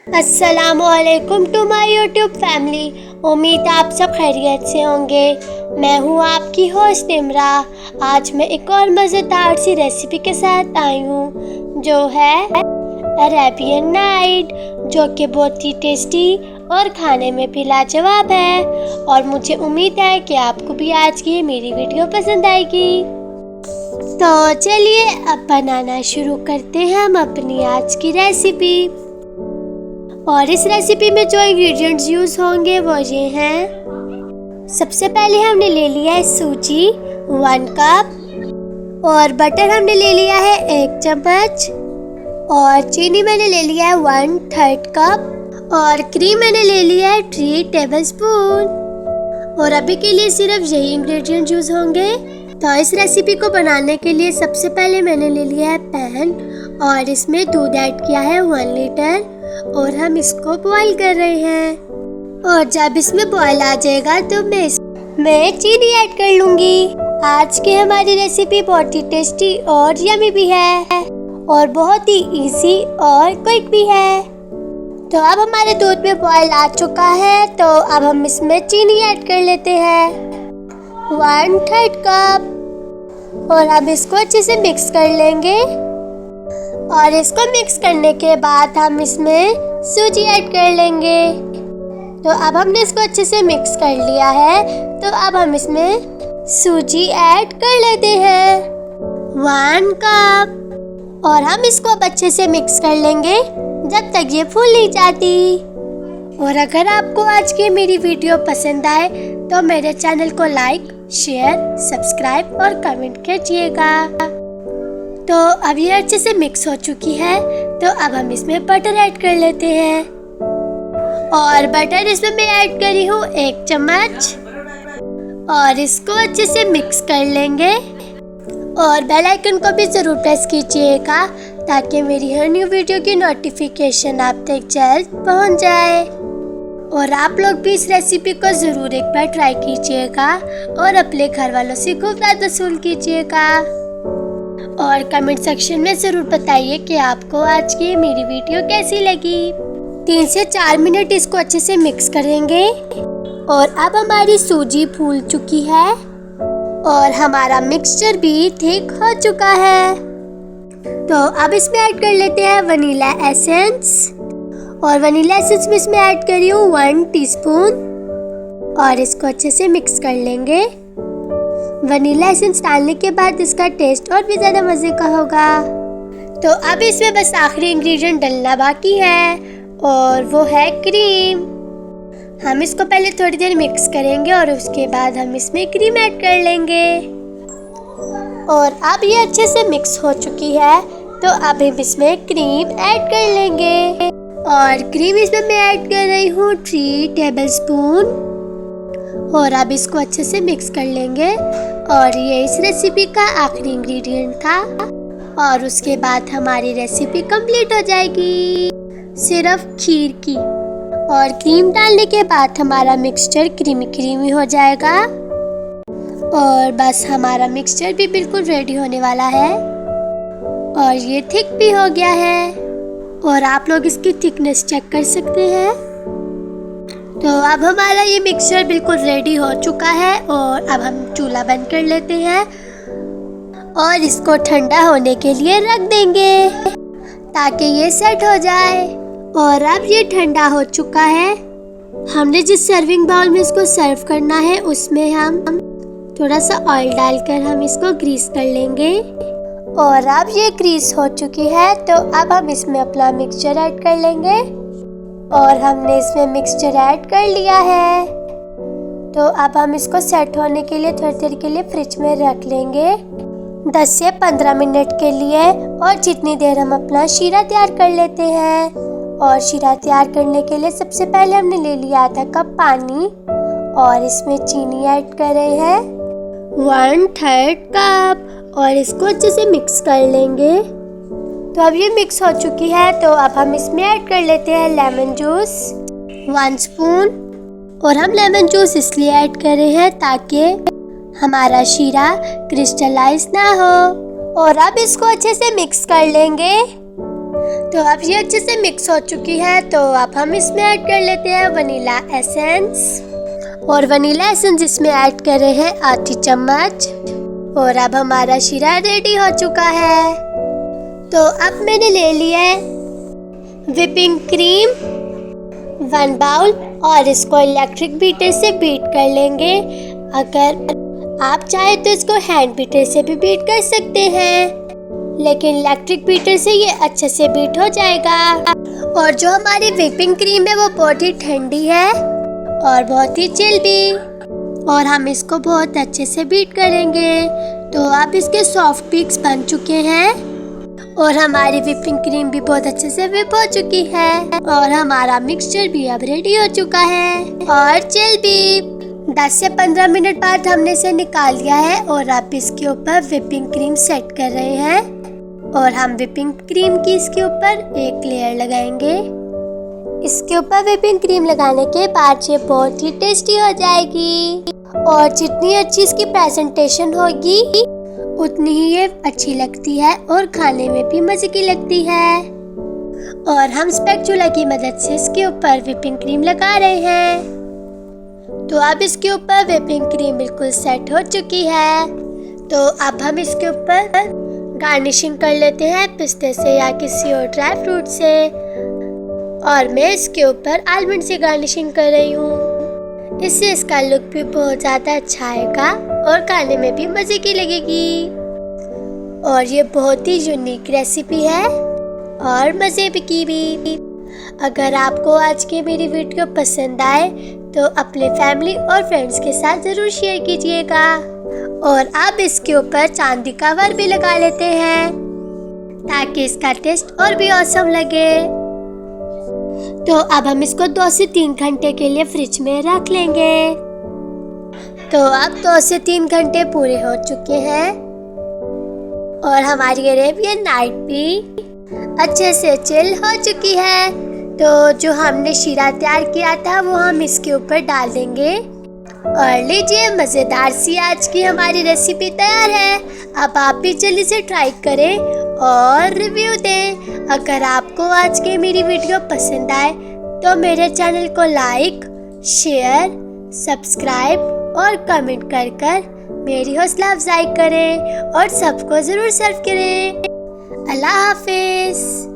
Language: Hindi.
अस्सलामुअलैकुम टू माय यूट्यूब फैमिली। उम्मीद है आप सब खैरियत से होंगे। मैं हूँ आपकी होस्ट इमरा। आज मैं एक और मज़ेदार सी रेसिपी के साथ आई हूँ जो है अरेबियन नाइट, जो कि बहुत ही टेस्टी और खाने में भी लाजवाब है। और मुझे उम्मीद है कि आपको भी आज की मेरी वीडियो पसंद आएगी। तो चलिए अब बनाना शुरू करते हैं हम अपनी आज की रेसिपी। और इस रेसिपी में जो इंग्रेडिएंट्स यूज़ होंगे वो ये हैं। सबसे पहले हमने ले लिया है सूजी 1 कप, और बटर हमने ले लिया है 1 चम्मच, और चीनी मैंने ले लिया है 1/3 कप, और क्रीम मैंने ले लिया है 3 टेबलस्पून। और अभी के लिए सिर्फ यही इंग्रेडिएंट यूज़ होंगे। तो इस रेसिपी को बनाने के लिए सबसे पहले मैंने ले लिया है पैन, और इसमें दूध ऐड किया है 1 लीटर, और हम इसको बॉईल कर रहे हैं। और जब इसमें बॉईल आ जाएगा तो मैं चीनी ऐड कर लूँगी। आज की हमारी रेसिपी बहुत ही टेस्टी और यमी भी है, और बहुत ही इजी और क्विक भी है। तो अब हमारे दूध में बॉईल आ चुका है, तो अब हम इसमें चीनी ऐड कर लेते हैं 1/3 कप, और अब इसको अच्छे से मिक्स कर लेंगे। और इसको मिक्स करने के बाद हम इसमें सूजी ऐड कर लेंगे। तो अब हमने इसको अच्छे से मिक्स कर लिया है, तो अब हम इसमें सूजी ऐड कर लेते हैं 1 कप, और हम इसको अब अच्छे से मिक्स कर लेंगे जब तक ये फूल नहीं जाती। और अगर आपको आज की मेरी वीडियो पसंद आए तो मेरे चैनल को लाइक, शेयर, सब्सक्राइब और कमेंट कीजिएगा। तो अब ये अच्छे से मिक्स हो चुकी है, तो अब हम इसमें बटर ऐड कर लेते हैं। और बटर इसमें मैं ऐड करी हूँ 1 चम्मच, और इसको अच्छे से मिक्स कर लेंगे। और बेल आइकन को भी ज़रूर प्रेस कीजिएगा ताकि मेरी हर न्यू वीडियो की नोटिफिकेशन आप तक जल्द पहुँच जाए। और आप लोग भी इस रेसिपी को ज़रूर एक बार ट्राई कीजिएगा और अपने घर वालों से खूब ज़्यादा वसूल कीजिएगा। और कमेंट सेक्शन में ज़रूर बताइए कि आपको आज की मेरी वीडियो कैसी लगी। 3 से 4 मिनट इसको अच्छे से मिक्स करेंगे। और अब हमारी सूजी फूल चुकी है, और हमारा मिक्सचर भी थिक हो चुका है। तो अब इसमें ऐड कर लेते हैं वनीला एसेंस, और वनीला एसेंस में इसमें ऐड करी हूँ 1 टीस्पून, और इसको अच्छे से मिक्स कर लेंगे। वनीला एसेंस डालने के बाद इसका टेस्ट और भी ज़्यादा मज़े का होगा। तो अब इसमें बस आखिरी इंग्रेडिएंट डलना बाकी है, और वो है क्रीम। हम इसको पहले थोड़ी देर मिक्स करेंगे, और उसके बाद हम इसमें क्रीम ऐड कर लेंगे। और अब ये अच्छे से मिक्स हो चुकी है, तो अब हम इसमें क्रीम ऐड कर लेंगे। और क्रीम इसमें मैं ऐड कर रही हूँ 3 टेबलस्पून, और अब इसको अच्छे से मिक्स कर लेंगे। और ये इस रेसिपी का आखिरी इंग्रेडिएंट था, और उसके बाद हमारी रेसिपी कंप्लीट हो जाएगी सिर्फ खीर की। और क्रीम डालने के बाद हमारा मिक्सचर क्रीमी क्रीमी हो जाएगा। और बस हमारा मिक्सचर भी बिल्कुल रेडी होने वाला है, और ये थिक भी हो गया है। और आप लोग इसकी थिकनेस चेक कर सकते हैं। तो अब हमारा ये मिक्सचर बिल्कुल रेडी हो चुका है, और अब हम चूल्हा बंद कर लेते हैं और इसको ठंडा होने के लिए रख देंगे ताकि ये सेट हो जाए। और अब ये ठंडा हो चुका है। हमने जिस सर्विंग बाउल में इसको सर्व करना है उसमें हम थोड़ा सा ऑयल डालकर हम इसको ग्रीस कर लेंगे। और अब ये ग्रीस हो चुकी है, तो अब हम इसमें अपना मिक्सचर ऐड कर लेंगे। और हमने इसमें मिक्सचर ऐड कर लिया है, तो अब हम इसको सेट होने के लिए थोड़ी देर के लिए फ्रिज में रख लेंगे 10 से 15 मिनट के लिए। और जितनी देर हम अपना शीरा तैयार कर लेते हैं। और शीरा तैयार करने के लिए सबसे पहले हमने ले लिया आधा कप पानी, और इसमें चीनी ऐड कर रहे हैं 1/3 कप, और इसको अच्छे से मिक्स कर लेंगे। तो अब ये मिक्स हो चुकी है, तो अब हम इसमें ऐड कर लेते हैं लेमन जूस 1 स्पून। और हम लेमन जूस इसलिए ऐड कर रहे हैं ताकि हमारा शीरा क्रिस्टलाइज ना हो। और अब इसको अच्छे से मिक्स कर लेंगे। तो अब ये अच्छे से मिक्स हो चुकी है, तो अब हम इसमें ऐड कर लेते हैं वनीला एसेंस। और वनीला एसेंस इसमें ऐड कर रहे हैं आधी चम्मच। और अब हमारा शीरा रेडी हो चुका है। तो अब मैंने ले लिया है व्हिपिंग क्रीम 1 बाउल और इसको इलेक्ट्रिक बीटर से बीट कर लेंगे। अगर आप चाहे तो इसको हैंड बीटर से भी बीट कर सकते हैं, लेकिन इलेक्ट्रिक बीटर से ये अच्छे से बीट हो जाएगा। और जो हमारी व्हिपिंग क्रीम है वो बहुत ही ठंडी है और बहुत ही चिल भी, और हम इसको बहुत अच्छे से बीट करेंगे। तो अब इसके सॉफ्ट पीक्स बन चुके हैं और हमारी व्हिपिंग क्रीम भी बहुत अच्छे से व्हिप हो चुकी है और हमारा मिक्सचर भी अब रेडी हो चुका है और चिल भी। 10 से 15 मिनट बाद हमने इसे निकाल लिया है और अब इसके ऊपर व्हिपिंग क्रीम सेट कर रहे हैं। और हम व्हिपिंग क्रीम की इसके ऊपर एक लेयर लगाएंगे। इसके ऊपर व्हिपिंग क्रीम लगाने के बाद ये बहुत ही टेस्टी हो जाएगी। और जितनी अच्छी इसकी प्रेजेंटेशन होगी उतनी ही ये अच्छी लगती है और खाने में भी मजे की लगती है। और हम स्पैचुला की मदद से इसके ऊपर व्हिपिंग क्रीम लगा रहे हैं। तो अब इसके ऊपर व्हिपिंग क्रीम बिल्कुल सेट हो चुकी है। तो अब हम इसके ऊपर गार्निशिंग कर लेते हैं पिस्ते से या किसी और ड्राई फ्रूट से। और मैं इसके ऊपर आलमंड से गार्निशिंग कर रही हूँ। इससे इसका लुक भी बहुत ज़्यादा अच्छा आएगा और खाने में भी मज़े की लगेगी। और ये बहुत ही यूनिक रेसिपी है और मज़े की भी। अगर आपको आज की मेरी वीडियो पसंद आए तो अपने फैमिली और फ्रेंड्स के साथ ज़रूर शेयर कीजिएगा। और आप इसके ऊपर चांदी का वर्क भी लगा लेते हैं ताकि इसका टेस्ट और भी औसम लगे। तो अब हम इसको 2 से 3 घंटे के लिए फ्रिज में रख लेंगे। तो अब 2 से 3 घंटे पूरे हो चुके हैं और हमारी अरेबियन नाइट भी अच्छे से चिल हो चुकी है। तो जो हमने शीरा तैयार किया था वो हम इसके ऊपर डाल देंगे। और लीजिए, मज़ेदार सी आज की हमारी रेसिपी तैयार है। अब आप भी जल्दी से ट्राई करें और रिव्यू दें। अगर आपको आज की मेरी वीडियो पसंद आए तो मेरे चैनल को लाइक, शेयर, सब्सक्राइब और कमेंट कर मेरी हौसला अफजाई करें और सबको ज़रूर सर्व करें। अल्लाह हाफिज़।